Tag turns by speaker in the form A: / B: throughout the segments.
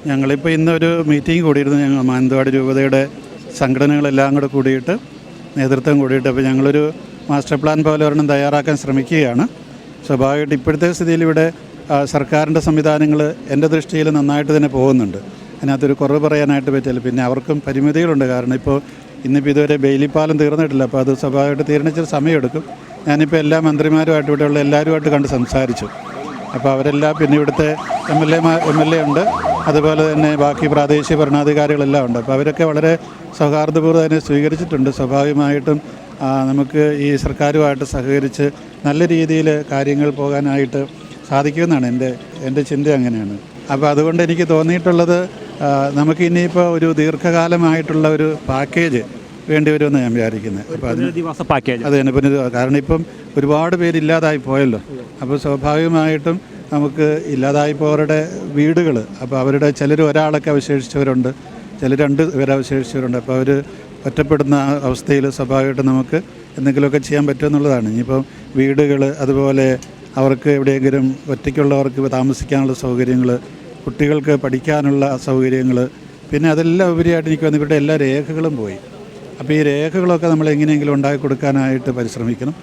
A: ഞങ്ങളിപ്പോൾ ഇന്നൊരു മീറ്റിംഗ് കൂടിയിരുന്നു. ഞങ്ങൾ മാനന്തവാടി രൂപതയുടെ സംഘടനകളെല്ലാം കൂടെ കൂടിയിട്ട് നേതൃത്വം കൂടിയിട്ട് അപ്പോൾ ഞങ്ങളൊരു മാസ്റ്റർ പ്ലാൻ പോലെ ഒരെണ്ണം തയ്യാറാക്കാൻ ശ്രമിക്കുകയാണ്. സ്വാഭാവികമായിട്ട് ഇപ്പോഴത്തെ സ്ഥിതിയിൽ ഇവിടെ സർക്കാരിൻ്റെ സംവിധാനങ്ങൾ എൻ്റെ ദൃഷ്ടിയിൽ നന്നായിട്ട് തന്നെ പോകുന്നുണ്ട്. അതിനകത്തൊരു കുറവ് പറയാനായിട്ട് പറ്റില്ല. പിന്നെ അവർക്കും പരിമിതികളുണ്ട്. കാരണം ഇപ്പോൾ ഇന്നിപ്പോൾ ഇതുവരെ ബെയിലിപ്പാലം തീർന്നിട്ടില്ല. അപ്പോൾ അത് സ്വാഭാവികമായിട്ട് തീർന്നിച്ചിട്ട് സമയമെടുക്കും. ഞാനിപ്പോൾ എല്ലാ മന്ത്രിമാരുമായിട്ട് ഇവിടെയുള്ള എല്ലാവരുമായിട്ട് കണ്ട് സംസാരിച്ചു. അപ്പോൾ അവരെല്ലാം പിന്നെ ഇവിടുത്തെ എം എൽ എ ഉണ്ട്, അതുപോലെ തന്നെ ബാക്കി പ്രാദേശിക ഭരണാധികാരികളെല്ലാം ഉണ്ട്. അപ്പോൾ അവരൊക്കെ വളരെ സൗഹാർദ്ദപൂർവ്വം അതിനെ സ്വീകരിച്ചിട്ടുണ്ട്. സ്വാഭാവികമായിട്ടും നമുക്ക് ഈ സർക്കാരുമായിട്ട് സഹകരിച്ച് നല്ല രീതിയിൽ കാര്യങ്ങൾ പോകാനായിട്ട് സാധിക്കുമെന്നാണ് എൻ്റെ ചിന്ത. അങ്ങനെയാണ്. അപ്പോൾ അതുകൊണ്ട് എനിക്ക് തോന്നിയിട്ടുള്ളത് നമുക്ക് ഇനിയിപ്പോൾ ഒരു ദീർഘകാലമായിട്ടുള്ള ഒരു പാക്കേജ് വേണ്ടി വരുമെന്ന് ഞാൻ വിചാരിക്കുന്നത്. അപ്പോൾ
B: പുനരധിവാസ പാക്കേജ്
A: അത് തന്നെ കാരണം ഇപ്പം ഒരുപാട് പേരില്ലാതായി പോയല്ലോ. അപ്പോൾ സ്വാഭാവികമായിട്ടും നമുക്ക് ഇല്ലാതായി പോയവരുടെ വീടുകൾ, അപ്പോൾ അവരുടെ ചിലർ ഒരാളൊക്കെ അവശേഷിച്ചവരുണ്ട്, ചിലർ 2 പേരെ അവശേഷിച്ചവരുണ്ട്. അപ്പോൾ അവർ ഒറ്റപ്പെടുന്ന അവസ്ഥയിൽ സ്വാഭാവികമായിട്ടും നമുക്ക് എന്തെങ്കിലുമൊക്കെ ചെയ്യാൻ പറ്റുമെന്നുള്ളതാണ്. ഇനിയിപ്പം വീടുകൾ, അതുപോലെ അവർക്ക് എവിടെയെങ്കിലും ഒറ്റയ്ക്കുള്ളവർക്ക് താമസിക്കാനുള്ള സൗകര്യങ്ങൾ, കുട്ടികൾക്ക് പഠിക്കാനുള്ള സൗകര്യങ്ങൾ, പിന്നെ അതെല്ലാം ഉപരിയായിട്ട് എനിക്ക് വന്ന് ഇവരുടെ എല്ലാ രേഖകളും പോയി. അപ്പോൾ ഈ രേഖകളൊക്കെ നമ്മൾ എങ്ങനെയെങ്കിലും ഉണ്ടാക്കി കൊടുക്കാനായിട്ട് പരിശ്രമിക്കണം.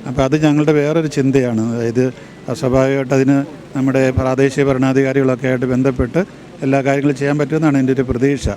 A: അപ്പോൾ അത് ഞങ്ങളുടെ വേറൊരു ചിന്തയാണ്. അതായത് സ്വാഭാവികമായിട്ട് അതിന് നമ്മുടെ പ്രാദേശിക ഭരണാധികാരികളൊക്കെ ആയിട്ട് ബന്ധപ്പെട്ട് എല്ലാ കാര്യങ്ങളും ചെയ്യാൻ പറ്റുമെന്നാണ് എൻ്റെ ഒരു പ്രതീക്ഷ.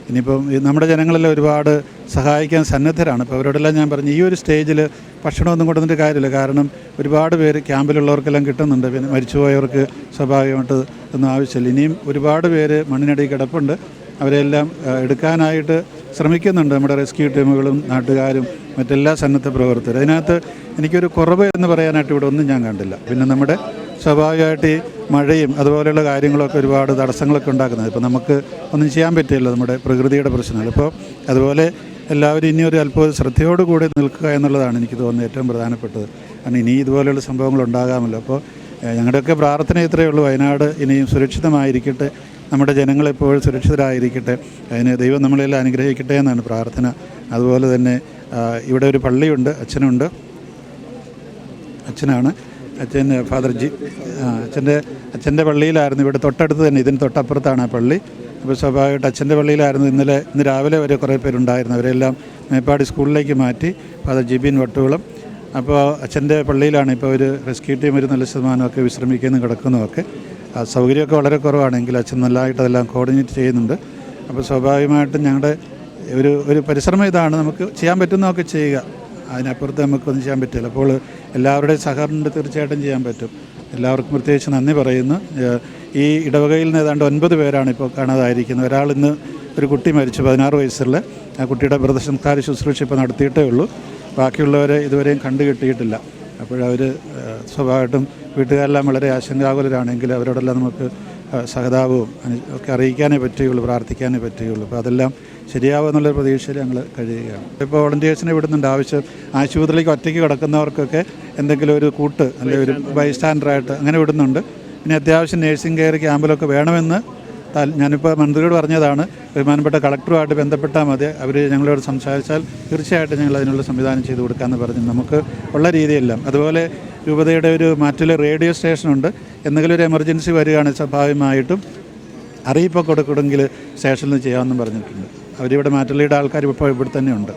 A: ഇനിയിപ്പം നമ്മുടെ ജനങ്ങളെല്ലാം ഒരുപാട് സഹായിക്കാൻ സന്നദ്ധരാണ്. അപ്പോൾ അവരോടെല്ലാം ഞാൻ പറഞ്ഞു, ഈ ഒരു സ്റ്റേജിൽ ഭക്ഷണമൊന്നും കൊടുത്തിട്ട് കാര്യമില്ല. കാരണം ഒരുപാട് പേര് ക്യാമ്പിലുള്ളവർക്കെല്ലാം കിട്ടുന്നുണ്ട്. പിന്നെ മരിച്ചുപോയവർക്ക് സ്വാഭാവികമായിട്ട് ഒന്നും ആവശ്യമില്ല. ഇനിയും ഒരുപാട് പേര് മണ്ണിനടിയിൽ കിടപ്പുണ്ട്. അവരെല്ലാം എടുക്കാനായിട്ട് ശ്രമിക്കുന്നുണ്ട് നമ്മുടെ റെസ്ക്യൂ ടീമുകളും നാട്ടുകാരും മറ്റെല്ലാ സന്നദ്ധ പ്രവർത്തകരും. അതിനകത്ത് എനിക്കൊരു കുറവ് എന്ന് പറയാനായിട്ട് ഇവിടെ ഒന്നും ഞാൻ കണ്ടില്ല. പിന്നെ നമ്മുടെ സ്വാഭാവികമായിട്ട് ഈ മഴയും അതുപോലെയുള്ള കാര്യങ്ങളൊക്കെ ഒരുപാട് തടസ്സങ്ങളൊക്കെ ഉണ്ടാക്കുന്നത്. ഇപ്പോൾ നമുക്ക് ഒന്നും ചെയ്യാൻ പറ്റില്ല, നമ്മുടെ പ്രകൃതിയുടെ പ്രശ്നങ്ങൾ. ഇപ്പോൾ അതുപോലെ എല്ലാവരും ഇനിയൊരു അല്പം ശ്രദ്ധയോടുകൂടി നിൽക്കുക എന്നുള്ളതാണ് എനിക്ക് തോന്നുന്നത് ഏറ്റവും പ്രധാനപ്പെട്ടത്. കാരണം ഇനി ഇതുപോലെയുള്ള സംഭവങ്ങൾ ഉണ്ടാകാമല്ലോ. അപ്പോൾ ഞങ്ങളുടെയൊക്കെ പ്രാർത്ഥന ഇത്രയേ ഉള്ളൂ. വയനാട് ഇനിയും സുരക്ഷിതമായിരിക്കട്ടെ, നമ്മുടെ ജനങ്ങളെപ്പോഴും സുരക്ഷിതരായിരിക്കട്ടെ, അതിന് ദൈവം നമ്മളെല്ലാം അനുഗ്രഹിക്കട്ടെ എന്നാണ് പ്രാർത്ഥന. അതുപോലെ തന്നെ ഇവിടെ ഒരു പള്ളിയുണ്ട്, അച്ഛനാണ് ഫാദർ ജി. അച്ഛൻ്റെ പള്ളിയിലായിരുന്നു. ഇവിടെ തൊട്ടടുത്ത് തന്നെ, ഇതിന് തൊട്ടപ്പുറത്താണ് ആ പള്ളി. അപ്പോൾ സ്വാഭാവികമായിട്ട് അച്ഛൻ്റെ പള്ളിയിലായിരുന്നു ഇന്ന് രാവിലെ വരെ കുറേ പേരുണ്ടായിരുന്നു. അവരെല്ലാം മേപ്പാടി സ്കൂളിലേക്ക് മാറ്റി. ഫാദർ ജിബിൻ വട്ടുകുളം. അപ്പോൾ അച്ഛൻ്റെ പള്ളിയിലാണ് ഇപ്പോൾ ഒരു റെസ്ക്യൂ ടീം ഒരു നല്ല ശതമാനമൊക്കെ വിശ്രമിക്കുന്നു, കിടക്കുന്നതൊക്കെ. സൗകര്യമൊക്കെ വളരെ കുറവാണെങ്കിൽ അച്ഛൻ നല്ലതായിട്ട് അതെല്ലാം കോർഡിനേറ്റ് ചെയ്യുന്നുണ്ട്. അപ്പോൾ സ്വാഭാവികമായിട്ടും ഞങ്ങളുടെ ഒരു പരിശ്രമം ഇതാണ്, നമുക്ക് ചെയ്യാൻ പറ്റുന്നതൊക്കെ ചെയ്യുക. അതിനപ്പുറത്ത് നമുക്കൊന്നും ചെയ്യാൻ പറ്റില്ല. അപ്പോൾ എല്ലാവരുടെയും സഹകരണം തീർച്ചയായിട്ടും ചെയ്യാൻ പറ്റും. എല്ലാവർക്കും പ്രത്യേകിച്ച് നന്ദി പറയുന്നു. ഈ ഇടവകയിൽ നിന്ന് ഏതാണ്ട് 9 പേരാണ് ഇപ്പോൾ കാണാതായിരിക്കുന്നത്. ഒരാൾ ഇന്ന് ഒരു കുട്ടി മരിച്ചു, 16 വയസ്സുള്ള. ആ കുട്ടിയുടെ മൃതസംസ്കാര ശുശ്രൂഷ ഇപ്പോൾ നടത്തിയിട്ടേ ഉള്ളൂ. ബാക്കിയുള്ളവരെ ഇതുവരെയും കണ്ടു കിട്ടിയിട്ടില്ല. അപ്പോഴവർ സ്വാഭാവികമായിട്ടും വീട്ടുകാരെല്ലാം വളരെ ആശങ്കാകുലരാണെങ്കിൽ അവരോടെല്ലാം നമുക്ക് സഹതാപവും ഒക്കെ അറിയിക്കാനേ പറ്റുകയുള്ളൂ, പ്രാർത്ഥിക്കാനേ പറ്റുകയുള്ളൂ. അപ്പോൾ അതെല്ലാം ശരിയാവുമെന്നുള്ളൊരു പ്രതീക്ഷയിൽ ഞങ്ങൾ കഴിയുകയാണ്. ഇപ്പോൾ വോളണ്ടിയേഴ്സിനെ വിടുന്നുണ്ട്. ആശുപത്രിയിലേക്ക് ഒറ്റയ്ക്ക് കിടക്കുന്നവർക്കൊക്കെ എന്തെങ്കിലും ഒരു കൂട്ട് അല്ലെങ്കിൽ ഒരു ബൈസ്റ്റാൻഡറായിട്ട് അങ്ങനെ വിടുന്നുണ്ട്. പിന്നെ അത്യാവശ്യം നേഴ്സിംഗ് കെയർ ക്യാമ്പിലൊക്കെ വേണമെന്ന് ഞാനിപ്പോൾ മന്ത്രിയോട് പറഞ്ഞതാണ്. ബഹുമാനപ്പെട്ട കളക്ടറുമായിട്ട് ബന്ധപ്പെട്ടാൽ മതി, അവർ ഞങ്ങളോട് സംസാരിച്ചാൽ തീർച്ചയായിട്ടും ഞങ്ങൾ അതിനുള്ള സംവിധാനം ചെയ്തു കൊടുക്കാമെന്ന് പറഞ്ഞു. നമുക്ക് ഉള്ള രീതിയെല്ലാം. അതുപോലെ രൂപതയുടെ ഒരു മാറ്റിലെ റേഡിയോ സ്റ്റേഷനുണ്ട്. എന്തെങ്കിലും ഒരു എമർജൻസി വരികയാണെങ്കിൽ സ്വാഭാവികമായിട്ടും അറിയിപ്പൊക്കെ കൊടുക്കണമെങ്കിൽ സ്റ്റേഷനിൽ ചെയ്യാമെന്നും പറഞ്ഞിട്ടുണ്ട്. അവരിവിടെ മാറ്റലിയുടെ ആൾക്കാർ ഇപ്പോൾ ഇവിടെ തന്നെ ഉണ്ട്.